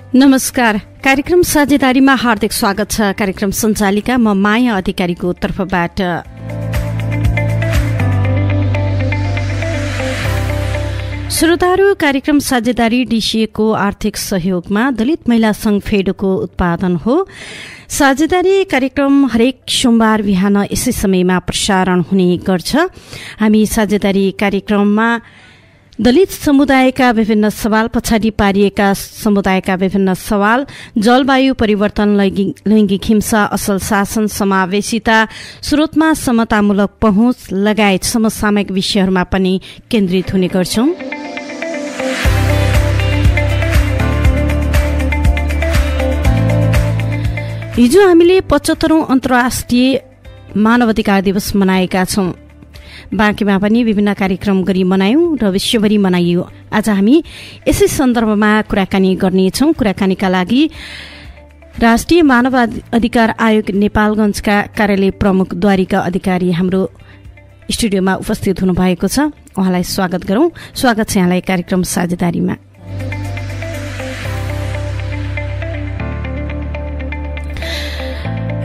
नमस्कार। कार्यक्रम साझेदारीमा हार्दिक स्वागत छ। कार्यक्रम सञ्चालिका म माया अधिकारीको तर्फबाट। श्रोताहरू, कार्यक्रम साझेदारी डीसीएको आर्थिक सहयोगमा दलित महिला संघ फेडोको उत्पादन हो। साझेदारी कार्यक्रम हरेक सोमबार बिहान यसै समयमा प्रसारण हुने गर्छ। हामी साझेदारी कार्यक्रममा दलित समुदायका विभिन्न सवाल, पछाडि पारिएका समुदायका विभिन्न सवाल, जलवायु परिवर्तन, लैंगिक हिंसा, असल शासन, समावेशिता, स्रोतमा समतामूलक पहुँच लगायत समसामयिक विषयहरूमा पनि केन्द्रित हुने गर्छौं। हिजो हामीले 75औं अन्तर्राष्ट्रिय मानवाधिकार दिवस मनाएका छौं। बाँकीमा पनि विभिन्न कार्यक्रम गरी मनायौं र विश्वभरि मनाइयो। आज हामी यसै सन्दर्भमा कुराकानी गर्नेछौं। कुराकानीका लागि राष्ट्रिय मानव अधिकार आयोग नेपालगञ्जका कार्यालय प्रमुख द्वारिका अधिकारी हाम्रो स्टुडियोमा उपस्थित हुनुभएको छ। उहाँलाई स्वागत गरौं। स्वागत छ यहाँलाई कार्यक्रम साझेदारीमा।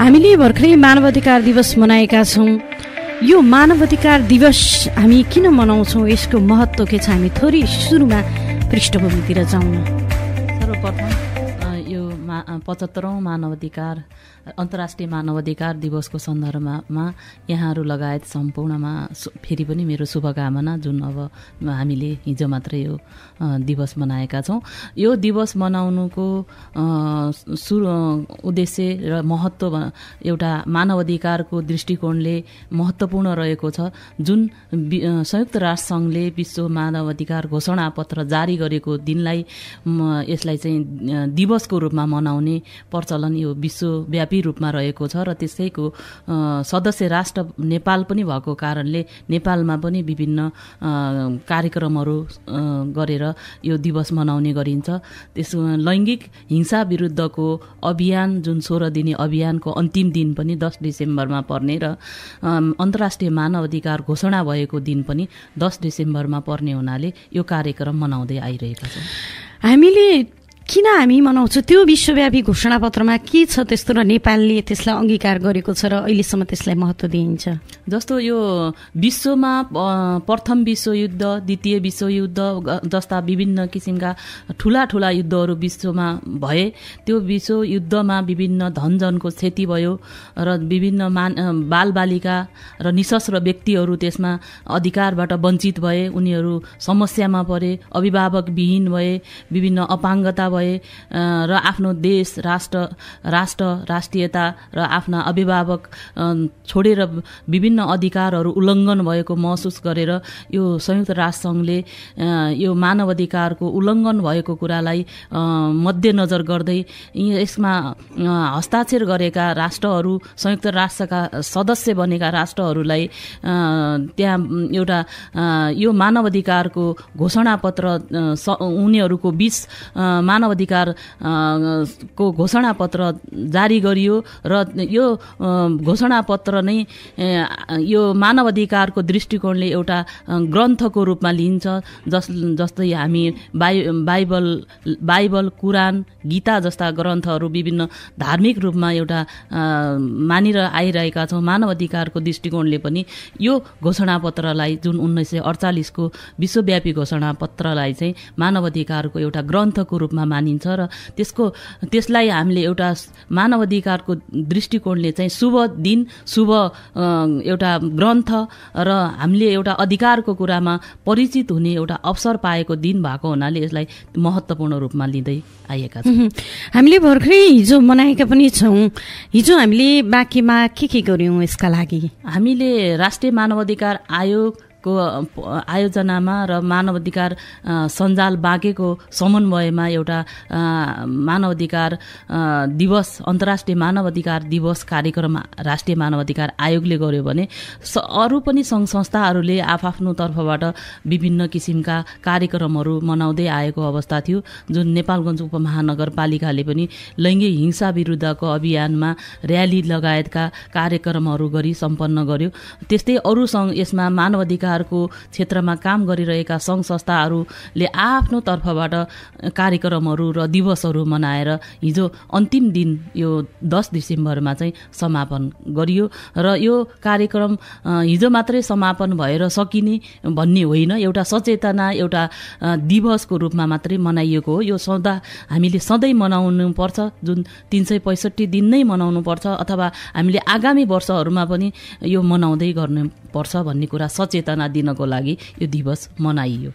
हामीले भर्खरै मानव अधिकार दिवस मनाएका छौं। यो मानव अधिकार दिवस हामी किन मनाउँछौं, यसको महत्व के छ, हामी थोरै सुरुमा पृष्ठभूमितिर जाउँ। सर्वप्रथम यो 75औं मानवाधिकार अन्तर्राष्ट्रिय मानवाधिकार दिवसको सन्दर्भमा यहाँहरू लगायत सम्पूर्णमा फेरि पनि मेरो शुभकामना। जुन अब हामीले हिजो मात्रै यो दिवस मनाएका छौँ। यो दिवस मनाउनुको उद्देश्य र महत्त्व एउटा मानवाधिकारको दृष्टिकोणले महत्त्वपूर्ण रहेको छ। जुन संयुक्त राष्ट्र सङ्घले विश्व मानवाधिकार घोषणा पत्र जारी गरेको दिनलाई यसलाई चाहिँ दिवसको रूपमा मनाउने प्रचलन यो विश्वव्यापी रूपमा रहेको छ र त्यसैको सदस्य राष्ट्र नेपाल पनि भएको कारणले नेपालमा पनि विभिन्न कार्यक्रमहरू गरेर यो दिवस मनाउने गरिन्छ। त्यस लैङ्गिक हिंसा विरुद्धको अभियान जुन 16 दिने अभियानको अन्तिम दिन पनि 10 डिसेम्बरमा पर्ने र अन्तर्राष्ट्रिय मानवाधिकार घोषणा भएको दिन पनि 10 डिसेम्बरमा पर्ने हुनाले यो कार्यक्रम मनाउँदै आइरहेका छौँ। किन हामी मनाउँछौँ? त्यो विश्वव्यापी घोषणापत्रमा के छ त्यस्तो र नेपालले त्यसलाई अंगीकार गरेको छ र अहिलेसम्म त्यसलाई महत्त्व दिइन्छ? जस्तो यो विश्वमा प्रथम विश्वयुद्ध, द्वितीय विश्वयुद्ध जस्ता विभिन्न किसिमका ठूला युद्धहरू विश्वमा भए। त्यो विश्वयुद्धमा विभिन्न धनजनको क्षति भयो र विभिन्न बालबालिका र निशस्त्र व्यक्तिहरू त्यसमा अधिकारबाट वञ्चित भए। उनीहरू समस्यामा परे, अभिभावकविहीन भए, विभिन्न अपाङ्गता भए र आफ्नो देश, राष्ट्रियता र आफ्ना अभिभावक छोडेर विभिन्न अधिकारहरू उल्लङ्घन भएको महसुस गरेर यो संयुक्त राष्ट्र सङ्घले यो मानवाधिकारको उल्लङ्घन भएको कुरालाई मध्यनजर गर्दै यसमा हस्ताक्षर गरेका राष्ट्रहरू, संयुक्त राष्ट्रका सदस्य बनेका राष्ट्रहरूलाई त्यहाँ एउटा यो मानवाधिकारको घोषणापत्र उनीहरूको 20 मानवाधिकार को घोषणापत्र जारी गरियो र यो घोषणापत्र नै यो मानवाधिकारको दृष्टिकोणले एउटा ग्रन्थको रूपमा लिइन्छ। जस्तै हामी बाइबल, कुरान, गीता जस्ता ग्रन्थहरू विभिन्न धार्मिक रूपमा एउटा मानेर आइरहेका छौँ। मानवाधिकारको दृष्टिकोणले पनि यो घोषणापत्रलाई जुन 1948 को विश्वव्यापी घोषणापत्रलाई चाहिँ मानवाधिकारको एउटा ग्रन्थको रूपमा मानिन्छ र त्यसलाई हामीले एउटा मानवाधिकारको दृष्टिकोणले चाहिँ शुभ दिन, शुभ एउटा ग्रन्थ र हामीले एउटा अधिकारको कुरामा परिचित हुने एउटा अवसर पाएको दिन भएको हुनाले यसलाई महत्त्वपूर्ण रूपमा लिँदै आएका छौँ। हामीले भर्खरै हिजो मनाएका पनि छौँ। हिजो हामीले बाँकीमा के गर्यौँ यसका लागि? हामीले राष्ट्रिय मानवाधिकार आयोग को आयोजनामा र मानवाधिकार सञ्जाल बाँकेको समन्वयमा एउटा मानवाधिकार दिवस, अन्तर्राष्ट्रिय मानवाधिकार दिवस कार्यक्रम राष्ट्रिय मानवाधिकार आयोगले गर्यो भने अरू पनि सङ्घ संस्थाहरूले आफ्नो तर्फबाट विभिन्न किसिमका कार्यक्रमहरू मनाउँदै आएको अवस्था थियो। जुन नेपालगञ्ज उपमहानगरपालिकाले पनि लैङ्गिक हिंसा विरुद्धको अभियानमा र्याली लगायतका कार्यक्रमहरू गरी सम्पन्न गर्यो। त्यस्तै अरू सङ्घ यसमा मानवाधिकार मानवाधिकारको क्षेत्रमा काम गरिरहेका सङ्घ संस्थाहरूले आफ्नो तर्फबाट कार्यक्रमहरू र दिवसहरू मनाएर हिजो अन्तिम दिन यो 10 डिसेम्बरमा चाहिँ समापन गरियो। र यो कार्यक्रम हिजो मात्रै समापन भएर सकिने भन्ने होइन, एउटा सचेतना, एउटा दिवसको रूपमा मात्रै मनाइएको हो। यो हामीले सधैँ मनाउनु पर्छ, जुन 365 दिन नै मनाउनु पर्छ, अथवा हामीले आगामी वर्षहरूमा पनि यो मनाउँदै गर्नुपर्छ भन्ने कुरा सचेतना दिनको लागि यो दिवस मनाइयो।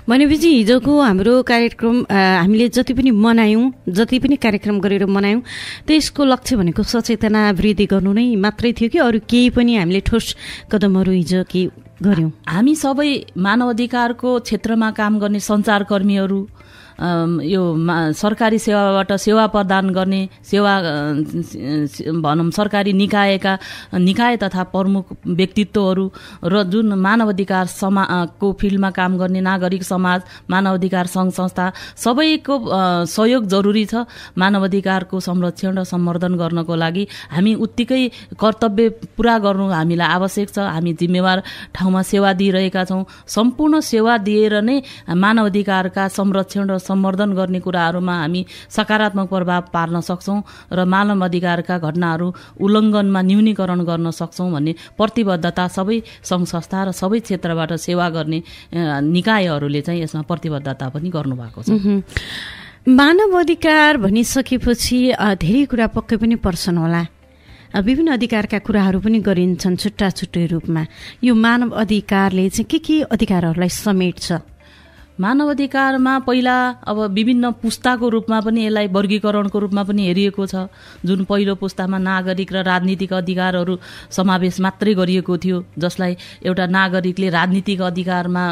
भनेपछि हिजोको हाम्रो कार्यक्रम हामीले जति पनि मनायौँ, जति पनि कार्यक्रम गरेर मनायौँ, त्यसको लक्ष्य भनेको सचेतना वृद्धि गर्नु नै मात्रै थियो कि अरू केही पनि हामीले ठोस कदमहरू हिजो के गर्यौँ? हामी सबै मानव अधिकारको क्षेत्रमा काम गर्ने सञ्चारकर्मीहरू, यो सरकारी सेवाबाट सेवा प्रदान गर्ने भनौँ सरकारी निकाय तथा प्रमुख व्यक्तित्वहरू र जुन मानव अधिकार को फिल्डमा काम गर्ने नागरिक समाज, मानव अधिकार सङ्घ संस्था सबैको सहयोग जरुरी छ। मानव अधिकारको संरक्षण र सम्वर्धन गर्नको लागि हामी उत्तिकै कर्तव्य पुरा गर्नु हामीलाई आवश्यक छ। हामी जिम्मेवार ठाउँमा सेवा दिइरहेका छौँ। सम्पूर्ण सेवा दिएर नै मानव अधिकारका संरक्षण र सम्वर्धन गर्ने कुराहरूमा हामी सकारात्मक प्रभाव पार्न सक्छौँ र मानव अधिकारका घटनाहरू उल्लङ्घनमा न्यूनीकरण गर्न सक्छौँ भन्ने प्रतिबद्धता सबै सङ्घ संस्था र सबै क्षेत्रबाट सेवा गर्ने निकायहरूले चाहिँ यसमा प्रतिबद्धता पनि गर्नुभएको छ। मानव अधिकार भनिसकेपछि धेरै कुरा पक्कै पनि पर्छन् होला। विभिन्न अधिकारका कुराहरू पनि गरिन्छन् छुट्टा छुट्टै रूपमा। यो मानव अधिकारले चाहिँ के अधिकारहरूलाई समेट्छ? मानव अधिकारमा पहिला अब विभिन्न पुस्ताको रूपमा पनि यसलाई वर्गीकरणको रूपमा पनि हेरिएको छ। जुन पहिलो पुस्तामा नागरिक र राजनीतिक अधिकारहरू समावेश मात्रै गरिएको थियो, जसलाई एउटा नागरिकले राजनीतिक अधिकारमा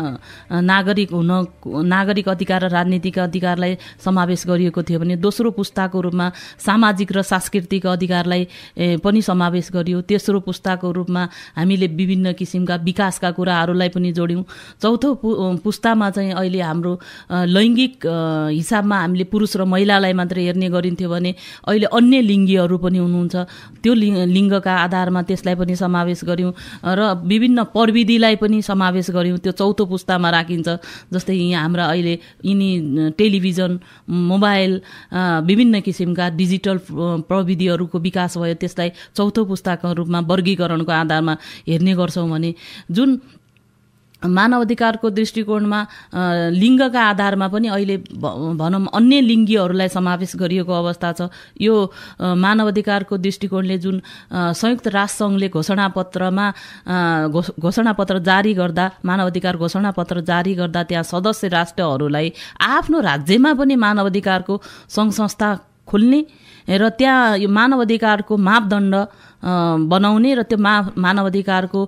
नागरिक अधिकार र राजनीतिक अधिकारलाई समावेश गरिएको थियो भने दोस्रो पुस्ताको रूपमा सामाजिक र सांस्कृतिक अधिकारलाई पनि समावेश गरियो। तेस्रो पुस्ताको रूपमा हामीले विभिन्न किसिमका विकासका कुराहरूलाई पनि जोड्यौँ। चौथो पुस्तामा चाहिँ अहिले हाम्रो लैङ्गिक हिसाबमा हामीले पुरुष र महिलालाई मात्रै हेर्ने गरिन्थ्यो भने अहिले अन्य लिङ्गीहरू पनि हुनुहुन्छ। त्यो लिङ्गका आधारमा त्यसलाई पनि समावेश गर्यौँ र विभिन्न प्रविधिलाई पनि समावेश गर्यौँ। त्यो चौथो पुस्तामा राखिन्छ। जस्तै यहाँ हाम्रा अहिले यिनी टेलिभिजन, मोबाइल, विभिन्न किसिमका डिजिटल प्रविधिहरूको विकास भयो, त्यसलाई चौथो पुस्ताको रूपमा वर्गीकरणको आधारमा हेर्ने गर्छौँ भने जुन मानव अधिकारको दृष्टिकोणमा लिङ्गका आधारमा पनि अहिले भनौँ अन्य लिङ्गीहरूलाई समावेश गरिएको अवस्था छ। यो मानव अधिकारको दृष्टिकोणले जुन संयुक्त राष्ट्रसङ्घले घोषणापत्र जारी गर्दा, मानव अधिकार घोषणापत्र जारी गर्दा त्यहाँ सदस्य राष्ट्रहरूलाई आफ्नो राज्यमा पनि मानव अधिकारको सङ्घ संस्था खोल्ने र त्यहाँ यो मानव अधिकारको मापदण्ड बनाउने र त्यो मानव अधिकारको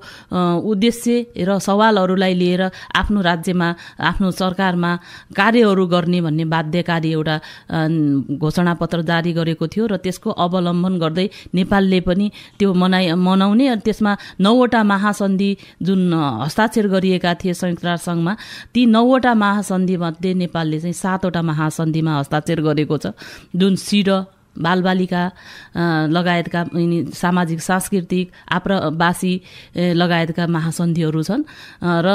उद्देश्य र सवालहरूलाई लिएर आफ्नो राज्यमा, आफ्नो सरकारमा कार्यहरू गर्ने भन्ने बाध्यकारी एउटा घोषणापत्र जारी गरेको थियो र त्यसको अवलम्बन गर्दै नेपालले पनि त्यो मनाउने। त्यसमा 9वटा महासन्धि जुन हस्ताक्षर गरिएका थिए संयुक्त राष्ट्रसङ्घमा, ती 9वटा महासन्धिमध्ये नेपालले चाहिँ 7वटा महासन्धिमा हस्ताक्षर गरेको छ। जुन सिड बालबालिका लगायतका सामाजिक सांस्कृतिक आप्रवासी लगायतका महासन्धिहरू छन् र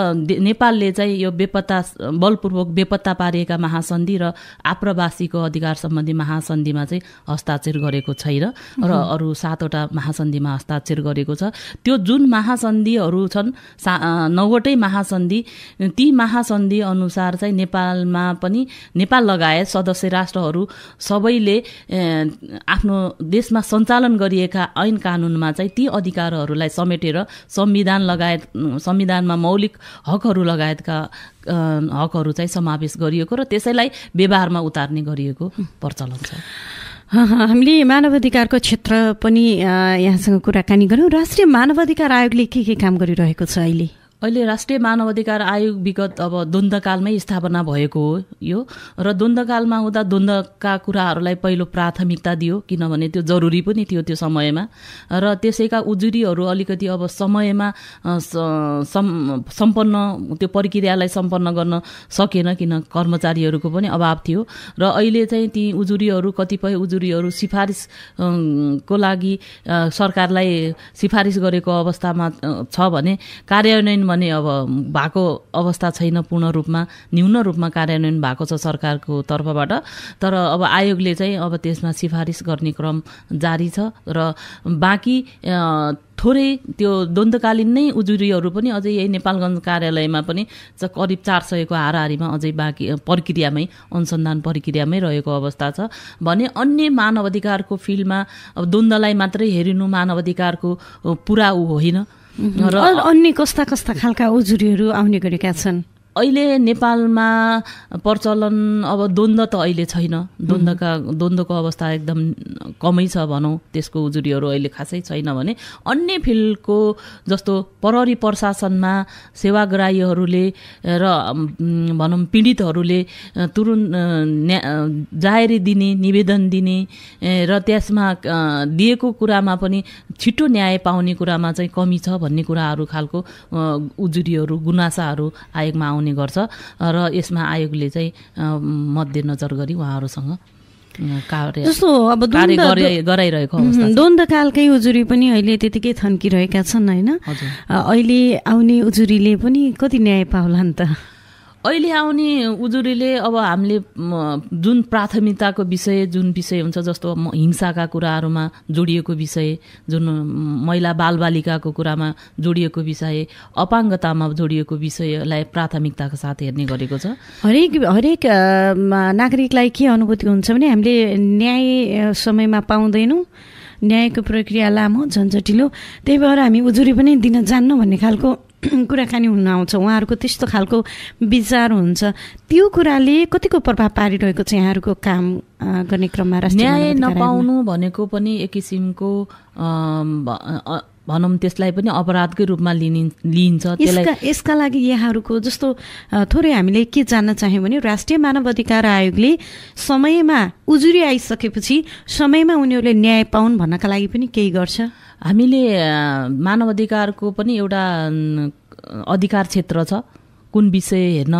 नेपालले चाहिँ यो बलपूर्वक बेपत्ता पारिएका महासन्धि र आप्रवासीको अधिकार सम्बन्धी महासन्धिमा चाहिँ हस्ताक्षर गरेको छैन र अरू 7वटा महासन्धिमा हस्ताक्षर गरेको छ। त्यो जुन महासन्धिहरू छन् 9वटै महासन्धि, ती महासन्धि अनुसार चाहिँ नेपालमा पनि नेपाल लगायत सदस्य राष्ट्रहरू सबैले आफ्नो देशमा सञ्चालन गरिएका ऐन कानुनमा चाहिँ ती अधिकारहरूलाई समेटेर संविधानमा मौलिक हकहरू लगायतका हकहरू चाहिँ समावेश गरिएको र त्यसैलाई व्यवहारमा उतार्ने गरिएको प्रचलन छ। हामीले मानव अधिकारको क्षेत्र पनि यहाँसँग कुराकानी गऱ्यौँ। राष्ट्रिय मानव अधिकार आयोगले के काम गरिरहेको छ अहिले? अहिले राष्ट्रिय मानव अधिकार आयोग विगत अब द्वन्द्वकालमै स्थापना भएको हो यो, र द्वन्द्वकालमा हुँदा द्वन्द्वका कुराहरूलाई पहिलो प्राथमिकता दियो, किनभने त्यो जरुरी पनि थियो त्यो समयमा, र त्यसैका उजुरीहरू अलिकति अब समयमा सम्पन्न त्यो प्रक्रियालाई सम्पन्न गर्न सकेन, किन कर्मचारीहरूको पनि अभाव थियो। र अहिले चाहिँ ती उजुरीहरू, कतिपय उजुरीहरू सिफारिसको लागि सरकारलाई सिफारिस गरेको अवस्थामा छ भने कार्यान्वयन भने अब भएको अवस्था छैन, पूर्ण रूपमा न्यून रूपमा कार्यान्वयन भएको छ सरकारको तर्फबाट। तर अब आयोगले चाहिँ अब त्यसमा सिफारिस गर्ने क्रम जारी छ र बाँकी थोरै त्यो द्वन्द्वकालीन नै उजुरीहरू पनि अझै यही नेपालगञ्ज कार्यालयमा पनि करिब 400 को हाराहारीमा अझै बाँकी प्रक्रियामै, अनुसन्धान प्रक्रियामै रहेको अवस्था छ भने अन्य मानव अधिकारको फिल्डमा अब द्वन्द्वलाई मात्रै हेरिनु मानव अधिकारको पुरा होइन। र अन्य कस्ता कस्ता खालका उजुरीहरू आउने गरेका छन्? अहिले नेपालमा प्रचलन अब द्वन्द्व त अहिले छैन, द्वन्द्वको अवस्था एकदम कमै छ भनौँ, त्यसको उजुरीहरू अहिले खासै छैन भने अन्य फिल्डको जस्तो प्रहरी प्रशासनमा सेवाग्राहीहरूले र भनौँ पीडितहरूले तुरुन्त जाहेरी दिने, निवेदन दिने र त्यसमा दिएको कुरामा पनि छिटो न्याय पाउने कुरामा चाहिँ कमी छ भन्ने कुराहरू खालको उजुरीहरू, गुनासाहरू आयोगमा आउने गर्छ र यसमा आयोगले चाहिँ मध्यनजर गरी उहाँहरूसँग गराइरहेको अवस्था। द्वन्द्वकालकै उजुरी पनि अहिले त्यतिकै थन्किरहेका छन् होइन? अहिले आउने उजुरीले पनि कति न्याय पाउला नि त? अहिले आउने उजुरीले अब हामीले जुन प्राथमिकताको विषय, जुन विषय हुन्छ जस्तो हिंसाका कुराहरूमा जोडिएको विषय, जुन महिला बालबालिकाको कुरामा जोडिएको विषय, अपाङ्गतामा जोडिएको विषयलाई प्राथमिकताका साथ हेर्ने गरेको छ। हरेक नागरिकलाई के अनुभूति हुन्छ भने हामीले न्याय समयमा पाउँदैनौँ, न्यायको प्रक्रिया लामो झन्झटिलो, त्यही भएर हामी उजुरी पनि दिन जान्नु भन्ने खालको कुराकानी हुन आउँछ। उहाँहरूको त्यस्तो खालको विचार हुन्छ। त्यो कुराले कतिको प्रभाव पारिरहेको छ यहाँहरूको काम गर्ने क्रममा? न्याय नपाउनु भनेको पनि एक किसिमको भनौँ त्यसलाई पनि अपराधकै रूपमा लिइन्छ। यसका लागि यहाँहरूको जस्तो थोरै हामीले के जान्न चाह्यौँ भने राष्ट्रिय मानव अधिकार आयोगले समयमा उजुरी आइसकेपछि समयमा उनीहरूले न्याय पाउन् भन्नका लागि पनि केही गर्छ? हामीले मानव अधिकारको पनि एउटा अधिकार क्षेत्र छ, कुन विषय हेर्न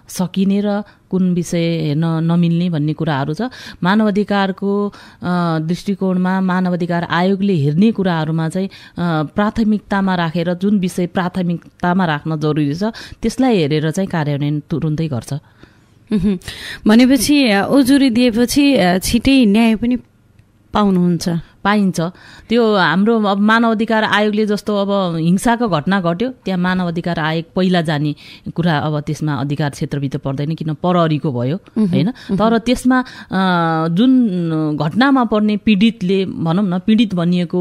सकिने र कुन विषय हेर्न नमिल्ने भन्ने कुराहरू छ। मानव अधिकारको दृष्टिकोणमा मानव अधिकार आयोगले हेर्ने कुराहरूमा चाहिँ प्राथमिकतामा राखेर जुन विषय प्राथमिकतामा राख्न जरुरी छ त्यसलाई हेरेर चाहिँ कार्यान्वयन तुरुन्तै गर्छ। भनेपछि उजुरी दिएपछि छिटै न्याय पनि पाइन्छ। त्यो हाम्रो अब मानव अधिकार आयोगले जस्तो अब हिंसाको घटना घट्यो त्यहाँ मानव अधिकार आयोग पहिला जाने कुरा अब त्यसमा अधिकार क्षेत्रभित्र पर्दैन, किन प्रहरीको भयो होइन। तर त्यसमा जुन घटनामा पर्ने पीडितले भनौँ न, पीडित भनिएको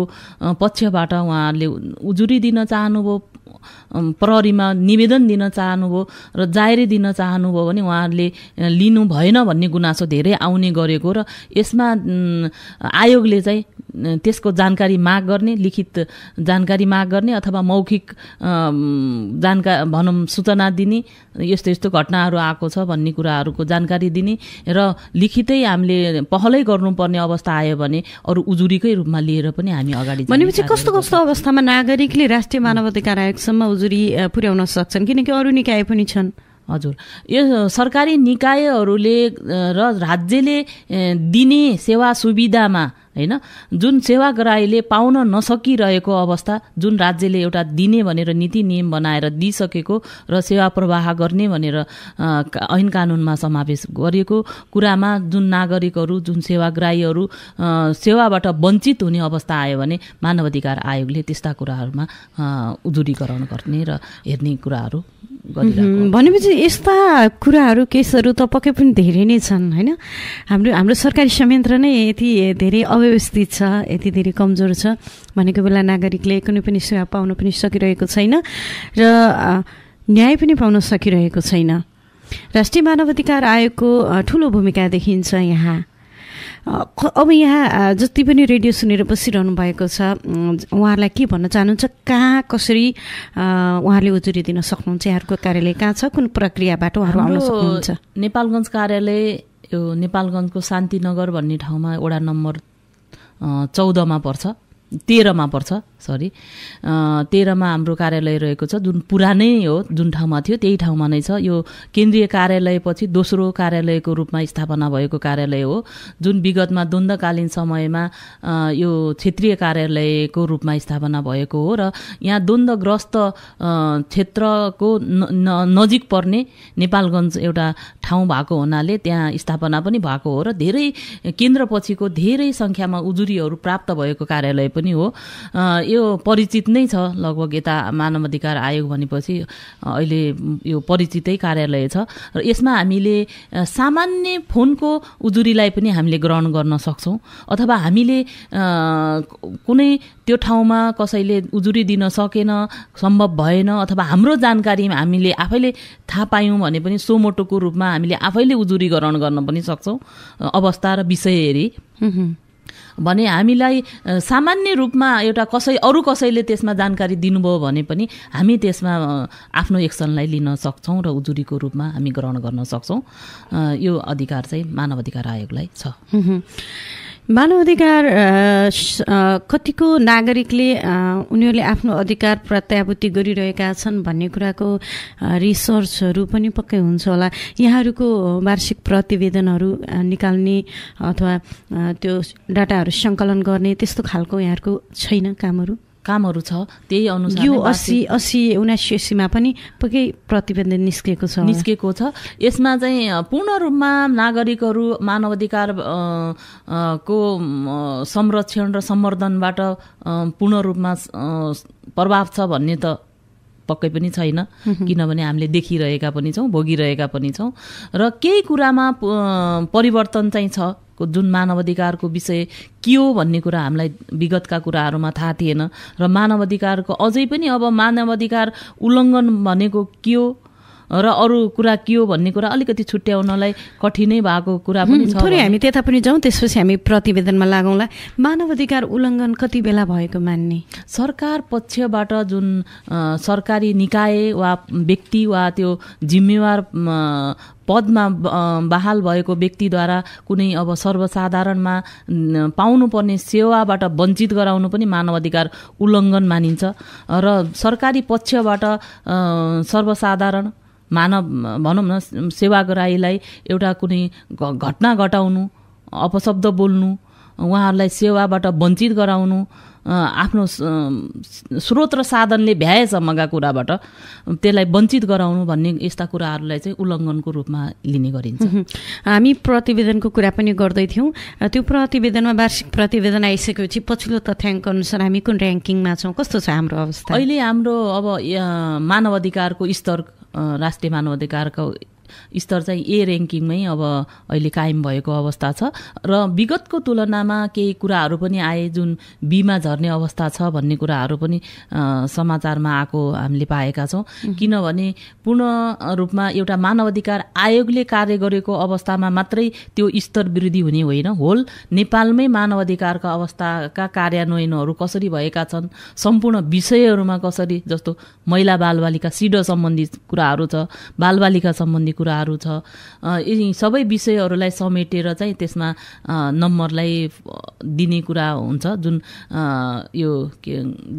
पक्षबाट उहाँहरूले उजुरी दिन चाहनुभयो, प्रहरीमा निवेदन दिन चाहनुभयो र जाहेरी दिन चाहनुभयो भने उहाँहरूले लिनु भएन भन्ने गुनासो धेरै आउने गरेको र यसमा आयोगले चाहिँ त्यसको जानकारी माग गर्ने, लिखित जानकारी माग गर्ने अथवा मौखिक भनौँ सूचना दिने, यस्तो यस्तो घटनाहरू आएको छ भन्ने कुराहरूको जानकारी दिने र लिखितै हामीले पहलै गर्नुपर्ने अवस्था आयो भने अरू उजुरीकै रूपमा लिएर पनि हामी अगाडि। भनेपछि कस्तो कस्तो अवस्थामा नागरिकले राष्ट्रिय मानव अधिकार आयोगसम्म उजुरी पुर्याउन सक्छन्? किनकि अरू निकाय पनि छन्। हजुर, यो सरकारी निकायहरूले र राज्यले दिने सेवा सुविधामा होइन, जुन सेवाग्राहीले पाउन नसकिरहेको अवस्था, जुन राज्यले एउटा दिने भनेर नीति नियम बनाएर दिइसकेको र सेवा प्रवाह गर्ने भनेर ऐन कानुनमा समावेश गरिएको कुरामा जुन नागरिकहरू, जुन सेवाग्राहीहरू सेवाबाट वञ्चित हुने अवस्था आयो भने मानव अधिकार आयोगले त्यस्ता कुराहरूमा उजुरी गराउन गर्ने र हेर्ने कुराहरू गरिरहेको। भनेपछि यस्ता कुराहरू, केसहरू त पक्कै पनि धेरै नै छन् होइन? हाम्रो सरकारी संयन्त्र नै यति धेरै अव्यवस्थित छ, यति धेरै कमजोर छ भनेको बेला नागरिकले कुनै पनि सेवा पाउन पनि सकिरहेको छैन र न्याय पनि पाउन सकिरहेको छैन। राष्ट्रिय मानव अधिकार आयोगको ठुलो भूमिका देखिन्छ यहाँ। अब यहाँ जति पनि रेडियो सुनेर बसिरहनु भएको छ, उहाँहरूलाई के भन्न चाहनुहुन्छ? कहाँ कसरी उहाँहरूले उजुरी दिन सक्नुहुन्छ? यहाँहरूको कार्यालय कहाँ छ? कुन प्रक्रियाबाट उहाँहरू आउन सक्नुहुन्छ? नेपालगञ्ज कार्यालय यो नेपालगञ्जको शान्तिनगर भन्ने ठाउँमा वडा नम्बर 14मा पर्छ, 13मा पर्छ। 13मा हाम्रो कार्यालय रहेको छ, जुन पुरानै हो, जुन ठाउँमा थियो त्यही ठाउँमा नै छ। यो केन्द्रीय कार्यालयपछि दोस्रो कार्यालयको रूपमा स्थापना भएको कार्यालय हो, जुन विगतमा द्वन्द्वकालीन समयमा यो क्षेत्रीय कार्यालयको रूपमा स्थापना भएको हो। र यहाँ द्वन्द्वग्रस्त क्षेत्रको नजिक पर्ने नेपालगञ्ज एउटा ठाउँ भएको हुनाले त्यहाँ स्थापना पनि भएको हो र धेरै केन्द्रपछिको धेरै सङ्ख्यामा उजुरीहरू प्राप्त भएको कार्यालय पनि हो। यो परिचित नै छ लगभग, यता मानव अधिकार आयोग भनेपछि अहिले यो परिचितै कार्यालय छ। र यसमा हामीले सामान्य फोनको उजुरीलाई पनि हामीले ग्रहण गर्न सक्छौँ, अथवा हामीले कुनै त्यो ठाउँमा कसैले उजुरी दिन सकेन, सम्भव भएन, अथवा हाम्रो जानकारी हामीले आफैले थाहा पायौँ भने पनि सोमोटोको रूपमा हामीले आफैले उजुरी ग्रहण गर्न पनि सक्छौँ अवस्था र विषय हेरी। भने हामीलाई सामान्य रूपमा एउटा अरू कसैले त्यसमा जानकारी दिनुभयो भने पनि हामी त्यसमा आफ्नो एक्सनलाई लिन सक्छौँ र उजुरीको रूपमा हामी ग्रहण गर्न सक्छौँ। यो अधिकार चाहिँ मानव अधिकार आयोगलाई छ। मानव अधिकार कतिको नागरिकले उनीहरूले आफ्नो अधिकार प्रत्याभूति गरिरहेका छन् भन्ने कुराको रिसर्चहरू पनि पक्कै हुन्छ होला। यहाँहरूको वार्षिक प्रतिवेदनहरू निकाल्ने अथवा त्यो डाटाहरू सङ्कलन गर्ने त्यस्तो खालको यहाँहरूको छैन कामहरू छ। त्यही अनुसार यो 79-80 पनि पक्कै प्रतिवेदन निस्केको छ। यसमा चाहिँ पूर्ण रूपमा नागरिकहरू मानवाधिकार को संरक्षण र सम्वर्धनबाट पूर्ण रूपमा प्रभाव छ भन्ने त पक्कै पनि छैन, किनभने हामीले देखिरहेका पनि छौँ, भोगिरहेका पनि छौँ र केही कुरामा परिवर्तन चाहिँ छ। जुन मानवाधिकारको विषय के हो भन्ने कुरा हामीलाई विगतका कुराहरूमा थाहा थिएन र मानवाधिकारको अझै पनि अब मानवाधिकार उल्लङ्घन भनेको के हो र अरू कुरा के हो भन्ने कुरा अलिकति छुट्याउनलाई कठिनै भएको कुरा पनि छ। थोरै हामी त्यता पनि जाउँ, त्यसपछि हामी प्रतिवेदनमा लागौँला। मानवाधिकार उल्लङ्घन कति बेला भएको मान्ने? सरकार पक्षबाट जुन सरकारी निकाय वा व्यक्ति वा त्यो जिम्मेवार पदमा बहाल भएको व्यक्तिद्वारा कुनै अब सर्वसाधारणमा पाउनुपर्ने सेवाबाट वञ्चित गराउनु पनि मानवाधिकार उल्लङ्घन मानिन्छ र सरकारी पक्षबाट सर्वसाधारण भनौँ न सेवाग्राहीलाई एउटा कुनै घटना घटाउनु, अपशब्द बोल्नु, उहाँहरूलाई सेवाबाट वञ्चित गराउनु, आफ्नो स्रोत र साधनले भ्याएसम्मका कुराबाट त्यसलाई वञ्चित गराउनु भन्ने यस्ता कुराहरूलाई चाहिँ उल्लङ्घनको रूपमा लिने गरिन्छ। हामी प्रतिवेदनको कुरा पनि गर्दै थियौँ। त्यो प्रतिवेदनमा वार्षिक प्रतिवेदन आइसकेपछि पछिल्लो तथ्याङ्क अनुसार हामी कुन र्याङ्किङमा छौँ, कस्तो छ हाम्रो अवस्था? अहिले हाम्रो अब मानवाधिकारको स्तर, राष्ट्रिय मानवाधिकारको स्तर चाहिँ ए र्याङ्किङमै अब अहिले कायम भएको अवस्था छ र विगतको तुलनामा केही कुराहरू पनि आए जुन बीमा झर्ने अवस्था छ भन्ने कुराहरू पनि समाचारमा आएको हामीले पाएका छौँ। किनभने पूर्ण रूपमा एउटा मानवाधिकार आयोगले कार्य गरेको अवस्थामा मात्रै त्यो स्तर वृद्धि हुने होइन, होल नेपालमै मानवाधिकारका अवस्थाका कार्यान्वयनहरू कसरी भएका छन्, सम्पूर्ण विषयहरूमा कसरी, जस्तो महिला बालबालिका सिड सम्बन्धी कुराहरू छ, बालबालिका सम्बन्धी कुराहरू छ, यी सबै विषयहरूलाई समेटेर चाहिँ त्यसमा नम्बरलाई दिने कुरा हुन्छ। जुन यो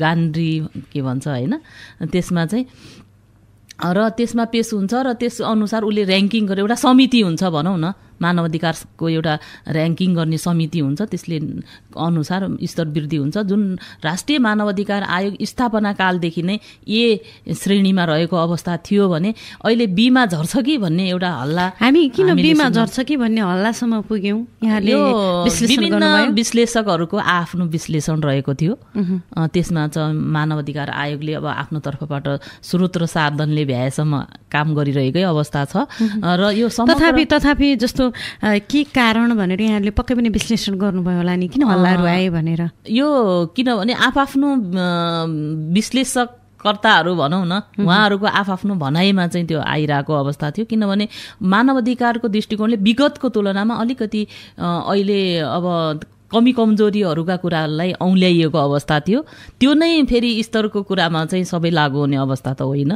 गान्धी के भन्छ होइन, त्यसमा चाहिँ र त्यसमा पेश हुन्छ र त्यस अनुसार उसले र्याङ्किङ गरेर एउटा समिति हुन्छ भनौँ न, मानवाधिकारको एउटा र्याङ्किङ गर्ने समिति हुन्छ, त्यसले अनुसार स्तर वृद्धि हुन्छ। जुन राष्ट्रिय मानवाधिकार आयोग स्थापना कालदेखि नै ए श्रेणीमा रहेको अवस्था थियो भने अहिले बीमा झर्छ कि भन्ने एउटा हल्ला, हामी किन बीमा झर्छ कि भन्ने हल्लासम्म पुग्यौँ। यहाँले विभिन्न विश्लेषकहरूको आफ्नो विश्लेषण रहेको थियो, त्यसमा चाहिँ मानवाधिकार आयोगले अब आफ्नो तर्फबाट स्रोत र साधनले भ्याएसम्म काम गरिरहेकै अवस्था छ र यो तथापि जस्तो के कारण भनेर यहाँहरूले पक्कै पनि विश्लेषण गर्नुभयो होला नि, किन हल्लाहरू आए भनेर? यो किनभने आफ्नो विश्लेषककर्ताहरू भनौँ न, उहाँहरूको आफ्नो भनाइमा चाहिँ त्यो आइरहेको अवस्था थियो। किनभने मानवाधिकारको दृष्टिकोणले विगतको तुलनामा अलिकति अहिले अब कमी कमजोरीहरूका कुरालाई औल्याइएको अवस्था थियो। त्यो नै फेरि स्तरको कुरामा चाहिँ सबै लागू हुने अवस्था त होइन,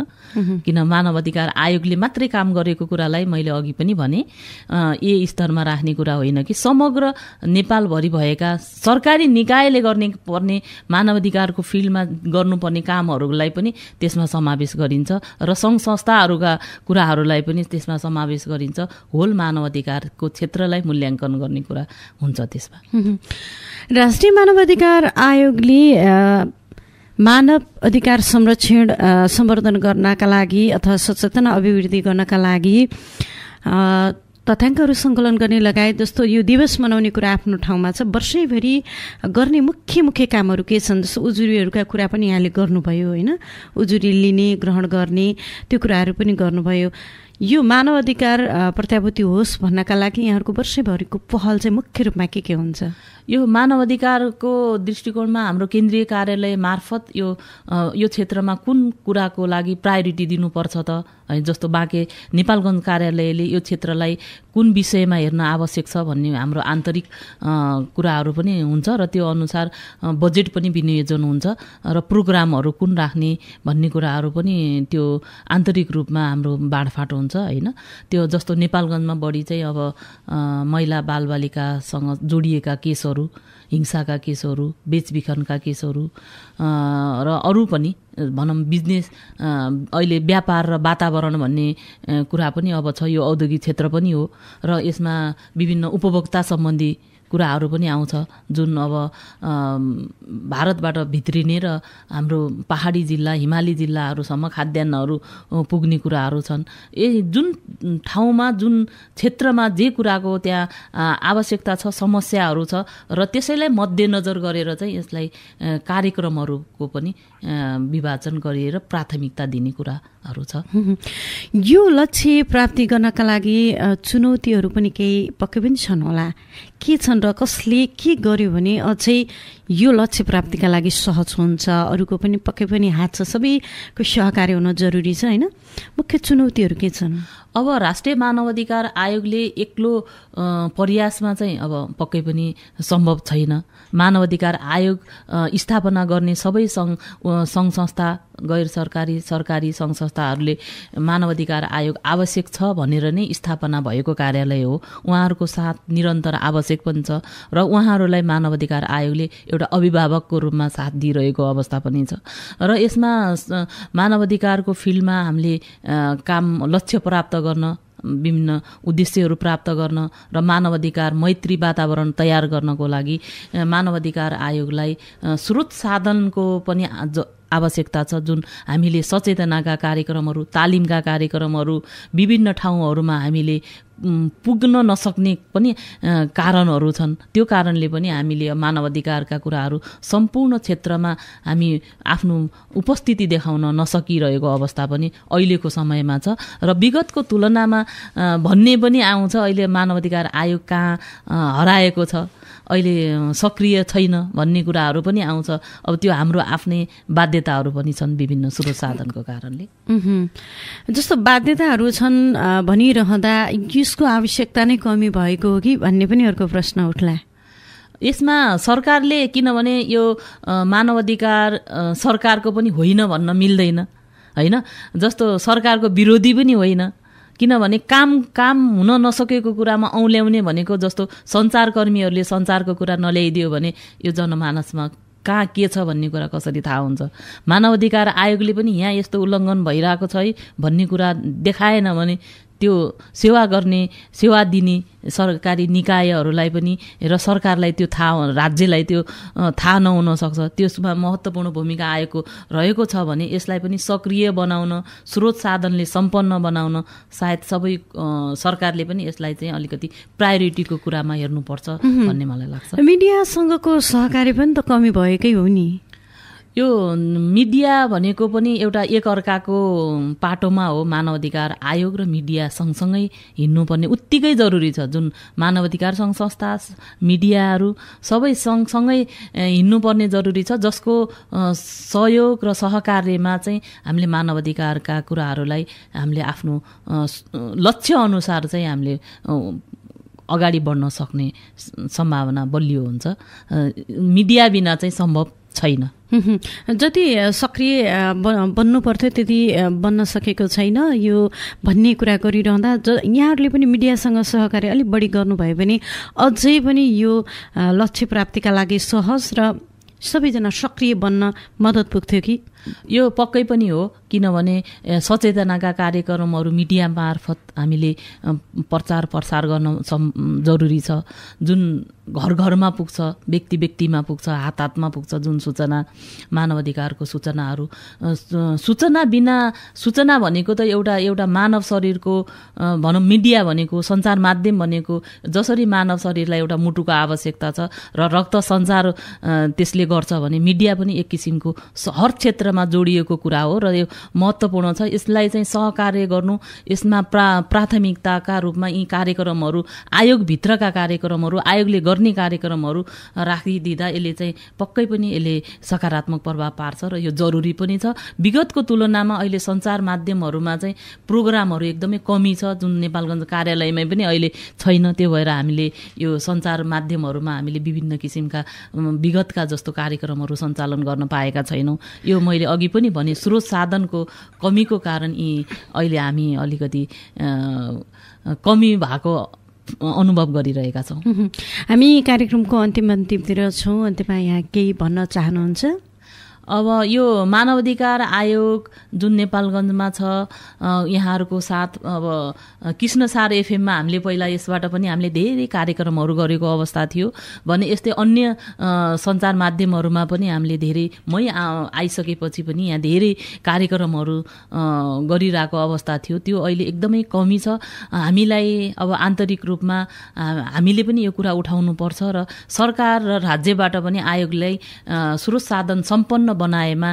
किन मानव अधिकार आयोगले मात्रै काम गरेको कुरालाई मैले अघि पनि भने ए स्तरमा राख्ने कुरा होइन कि समग्र नेपालभरि भएका सरकारी निकायले गर्ने पर्ने मानव अधिकारको फिल्डमा गर्नुपर्ने कामहरूलाई पनि त्यसमा समावेश गरिन्छ र सङ्घ संस्थाहरूका कुराहरूलाई पनि त्यसमा समावेश गरिन्छ। होल मानव अधिकारको क्षेत्रलाई मूल्याङ्कन गर्ने कुरा हुन्छ त्यसमा। राष्ट्रिय मानव अधिकार आयोगले मानव अधिकार संरक्षण सम्वर्धन गर्नका लागि अथवा सचेतना अभिवृद्धि गर्नका लागि तथ्याङ्कहरू सङ्कलन गर्ने लगायत जस्तो यो दिवस मनाउने कुरा आफ्नो ठाउँमा छ। वर्षैभरि गर्ने मुख्य कामहरू के छन्? जस्तो उजुरीहरूका कुरा पनि यहाँले गर्नुभयो होइन, उजुरी लिने ग्रहण गर्ने त्यो कुराहरू पनि गर्नुभयो। यो मानव अधिकार प्रत्याभूति होस् भन्नका लागि यहाँहरूको वर्षैभरिको पहल चाहिँ मुख्य रूपमा के हुन्छ? यो मानव अधिकारको दृष्टिकोणमा हाम्रो केन्द्रीय कार्यालय मार्फत यो क्षेत्रमा कुन कुराको लागि प्रायोरिटी दिनुपर्छ त, जस्तो बाँके नेपालगञ्ज कार्यालयले यो क्षेत्रलाई कुन विषयमा हेर्न आवश्यक छ भन्ने हाम्रो आन्तरिक कुराहरू पनि हुन्छ र त्यो अनुसार बजेट पनि विनियोजन हुन्छ र प्रोग्रामहरू कुन राख्ने भन्ने कुराहरू पनि त्यो आन्तरिक रूपमा हाम्रो बाँडफाँट हुन्छ होइन। त्यो जस्तो नेपालगञ्जमा बढी चाहिँ अब महिला बालबालिकासँग जोडिएका केसहरू, हिंसाका केसहरू, बेचबिखनका केसहरू र अरू पनि भनौँ बिजनेस अहिले व्यापार र वातावरण भन्ने कुरा पनि अब छ। यो औद्योगिक क्षेत्र पनि हो र यसमा विभिन्न उपभोक्ता सम्बन्धी कुराहरू पनि आउँछ जुन अब भारतबाट भित्रिने र हाम्रो पहाडी जिल्ला हिमाली जिल्लाहरूसम्म खाद्यान्नहरू पुग्ने कुराहरू छन्। जुन ठाउँमा जुन क्षेत्रमा जे कुराको त्यहाँ आवश्यकता छ, समस्याहरू छ र त्यसैलाई मध्यनजर गरेर चाहिँ यसलाई कार्यक्रमहरूको पनि विभाजन गरिएर प्राथमिकता दिने कुराहरू छ। यो लक्ष्य प्राप्ति गर्नका लागि चुनौतीहरू पनि केही पक्कै पनि छन् होला। के छन् र कसले के गर्यो भने अझै यो लक्ष्य प्राप्तिका लागि सहज हुन्छ? अरूको पनि पक्कै पनि हात छ, सबैको सहकार्य हुन जरुरी छ होइन। मुख्य चुनौतीहरू के छन्? अब राष्ट्रिय मानव अधिकार आयोगले एक्लो प्रयासमा चाहिँ अब पक्कै पनि सम्भव छैन। मानव अधिकार आयोग स्थापना गर्ने सबै सङ्घ संस्था, गैर सरकारी सरकारी सङ्घ संस्थाहरूले मानव अधिकार आयोग आवश्यक छ भनेर नै स्थापना भएको कार्यालय हो। उहाँहरूको साथ निरन्तर आवश्यक पनि छ र उहाँहरूलाई मानव अधिकार आयोगले एउटा अभिभावकको रूपमा साथ दिइरहेको अवस्था पनि छ र यसमा मानव अधिकारको फिल्डमा हामीले काम लक्ष्य प्राप्त गर्न, विभिन्न उद्देश्यहरू प्राप्त गर्न र मानव अधिकार मैत्री वातावरण तयार गर्नको लागि मानव अधिकार आयोगलाई स्रोत साधनको पनि आवश्यकता छ। जुन हामीले सचेतनाका कार्यक्रमहरू, तालिमका कार्यक्रमहरू विभिन्न ठाउँहरूमा हामीले पुग्न नसक्ने पनि कारणहरू छन्। त्यो कारणले पनि हामीले मानव अधिकारका कुराहरू सम्पूर्ण क्षेत्रमा हामी आफ्नो उपस्थिति देखाउन नसकिरहेको अवस्था पनि अहिलेको समयमा छ र विगतको तुलनामा भन्ने पनि आउँछ अहिले मानव अधिकार आयोग कहाँ हराएको छ, अहिले सक्रिय छैन भन्ने कुराहरू पनि आउँछ। अब त्यो हाम्रो आफ्नै बाध्यताहरू पनि छन् विभिन्न स्रोत साधनको कारणले। जस्तो बाध्यताहरू छन् भनिरहँदा यसको आवश्यकता नै कमी भएको हो कि भन्ने पनि अर्को प्रश्न उठ्ला। यसमा सरकारले, किनभने यो मानव अधिकार सरकारको पनि होइन भन्न मिल्दैन होइन। जस्तो सरकारको विरोधी पनि होइन, किनभने काम हुन नसकेको कुरामा औल्याउने भनेको जस्तो सञ्चारकर्मीहरूले सञ्चारको कुरा नल्याइदियो भने यो जनमानसमा कहाँ के छ भन्ने कुरा कसरी थाहा हुन्छ? मानव अधिकार आयोगले पनि यहाँ यस्तो उल्लङ्घन भइरहेको छ है भन्ने कुरा देखाएन भने त्यो सेवा गर्ने, सेवा दिने सरकारी निकायहरूलाई पनि र सरकारलाई त्यो थाहा, राज्यलाई त्यो थाहा नहुन सक्छ। त्यसमा महत्त्वपूर्ण भूमिका आएको रहेको छ भने यसलाई पनि सक्रिय बनाउन, स्रोत साधनले सम्पन्न बनाउन सायद सबै सरकारले पनि यसलाई चाहिँ अलिकति प्रायोरिटीको कुरामा हेर्नुपर्छ भन्ने मलाई लाग्छ। मिडियासँगको सहकार्य पनि त कमी भएकै हो नि। यो मिडिया भनेको पनि एउटा एकअर्काको पाटोमा हो। मानव अधिकार आयोग र मिडिया सँगसँगै हिँड्नुपर्ने उत्तिकै जरुरी छ। जुन मानव अधिकार सङ्घ संस्था, मिडियाहरू सबै सँगसँगै हिँड्नुपर्ने जरुरी छ, जसको सहयोग र सहकार्यमा चाहिँ हामीले मानव अधिकारका कुराहरूलाई हामीले आफ्नो लक्ष्य अनुसार चाहिँ हामीले अगाडि बढ्न सक्ने सम्भावना बलियो हुन्छ। मिडिया बिना चाहिँ सम्भव छैन। जति सक्रिय बन्नु पर्थ्यो त्यति बन्न सकेको छैन यो भन्ने कुरा गरिरहँदा यहाँहरूले पनि मिडियासँग सहकार्य अलिक बढी गर्नुभयो भने अझै पनि यो लक्ष्य प्राप्तिका लागि सहज र सबैजना सक्रिय बन्न मद्दत पुग्थ्यो कि? यो पक्कै पनि हो, किनभने सचेतनाका कार्यक्रमहरू मिडिया मार्फत हामीले प्रचार प्रसार गर्न जरुरी छ। जुन घर घरमा पुग्छ, व्यक्ति व्यक्तिमा पुग्छ, हात हातमा पुग्छ जुन सूचना, मानव अधिकारको सूचनाहरू। सूचना बिना, सूचना भनेको त एउटा मानव शरीरको भनौँ, मिडिया भनेको, सञ्चार माध्यम भनेको जसरी मानव शरीरलाई एउटा मुटुको आवश्यकता छ र रक्त सञ्चार त्यसले गर्छ भने मिडिया पनि एक किसिमको हर क्षेत्रमा जोडिएको कुरा हो र यो महत्त्वपूर्ण छ। यसलाई चाहिँ सहकार्य गर्नु, यसमा प्राथमिकताका रूपमा यी कार्यक्रमहरू, आयोगभित्रका कार्यक्रमहरू, आयोगले गर्ने कार्यक्रमहरू राखिदिँदा यसले चाहिँ पक्कै पनि यसले सकारात्मक प्रभाव पार्छ र यो जरुरी पनि छ। विगतको तुलनामा अहिले सञ्चार माध्यमहरूमा चाहिँ प्रोग्रामहरू एकदमै कमी छ, जुन नेपालगञ्ज कार्यालयमै पनि अहिले छैन। त्यो भएर हामीले यो सञ्चार माध्यमहरूमा हामीले विभिन्न किसिमका विगतका जस्तो कार्यक्रमहरू सञ्चालन गर्न पाएका छैनौँ। यो मैले अघि पनि भने स्रोत साधनको कमीको कारण यी अहिले हामी अलिकति कमी भएको अनुभव गरिरहेका छौँ। हामी कार्यक्रमको अन्तिमतिर छौँ। अन्त्यमा यहाँ केही भन्न चाहनुहुन्छ? अब यो मानवाधिकार आयोग जुन नेपालगञ्जमा छ, यहाँहरूको साथ अब कृष्णसार एफएममा हामीले पहिला यसबाट पनि हामीले धेरै कार्यक्रमहरू गरेको अवस्था थियो भने यस्तै अन्य सञ्चार माध्यमहरूमा पनि हामीले धेरै, मै आइसकेपछि पनि यहाँ धेरै कार्यक्रमहरू गरिरहेको अवस्था थियो। त्यो अहिले एकदमै कमी छ। हामीलाई अब आन्तरिक रूपमा हामीले पनि यो कुरा उठाउनुपर्छ र सरकार र राज्यबाट पनि आयोगलाई स्रोत साधन सम्पन्न बनाएमा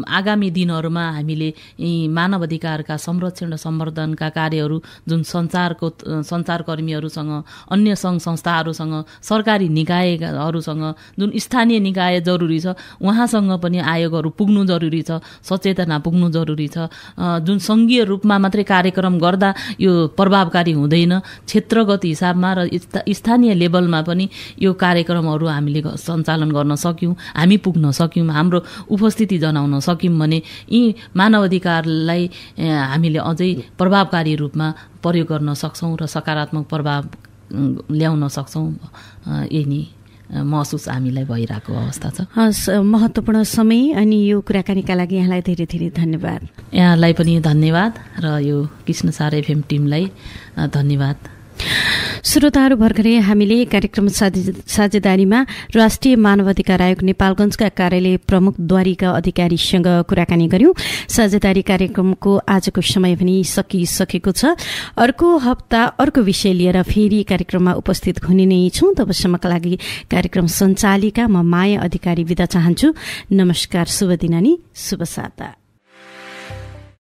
आगामी दिनहरूमा हामीले यी मानव अधिकारका संरक्षण र सम्वर्धनका कार्यहरू जुन सञ्चारकर्मीहरूसँग, अन्य सङ्घ संस्थाहरूसँग, सरकारी निकायहरूसँग, जुन स्थानीय निकाय जरुरी छ उहाँसँग पनि आयोगहरू पुग्नु जरुरी छ, सचेतना पुग्नु जरुरी छ। जुन सङ्घीय रूपमा मात्रै कार्यक्रम गर्दा यो प्रभावकारी हुँदैन, क्षेत्रगत हिसाबमा र स्थानीय लेभलमा पनि यो कार्यक्रमहरू हामीले सञ्चालन गर्न सक्यौँ, हामी पुग्न सक्यौँ, हाम्रो उपस्थिति जनाउन सक्यौँ भने यी मानव अधिकारलाई हामीले अझै प्रभावकारी रूपमा प्रयोग गर्न सक्छौँ र सकारात्मक प्रभाव ल्याउन सक्छौँ। यही नै महसुस हामीलाई भइरहेको अवस्था छ। हस्, महत्त्वपूर्ण समय अनि यो कुराकानीका लागि यहाँलाई धेरै धेरै धन्यवाद। यहाँलाई पनि धन्यवाद र यो कृष्णसार एफएम टिमलाई धन्यवाद। श्रोताहरू, भर्खरै हामीले कार्यक्रम साझेदारीमा राष्ट्रिय मानवाधिकार आयोग नेपालगञ्जका कार्यालय प्रमुख द्वारिका अधिकारीसँग कुराकानी गर्यौं। साझेदारी कार्यक्रमको आजको समय पनि सकिसकेको छ। अर्को हप्ता अर्को विषय लिएर फेरि कार्यक्रममा उपस्थित हुने नै छौं। तबसम्मका लागि कार्यक्रम सञ्चालिका म माया अधिकारी बिदा चाहन्छु। नमस्कार, शुभ दिन अनि शुभ साता।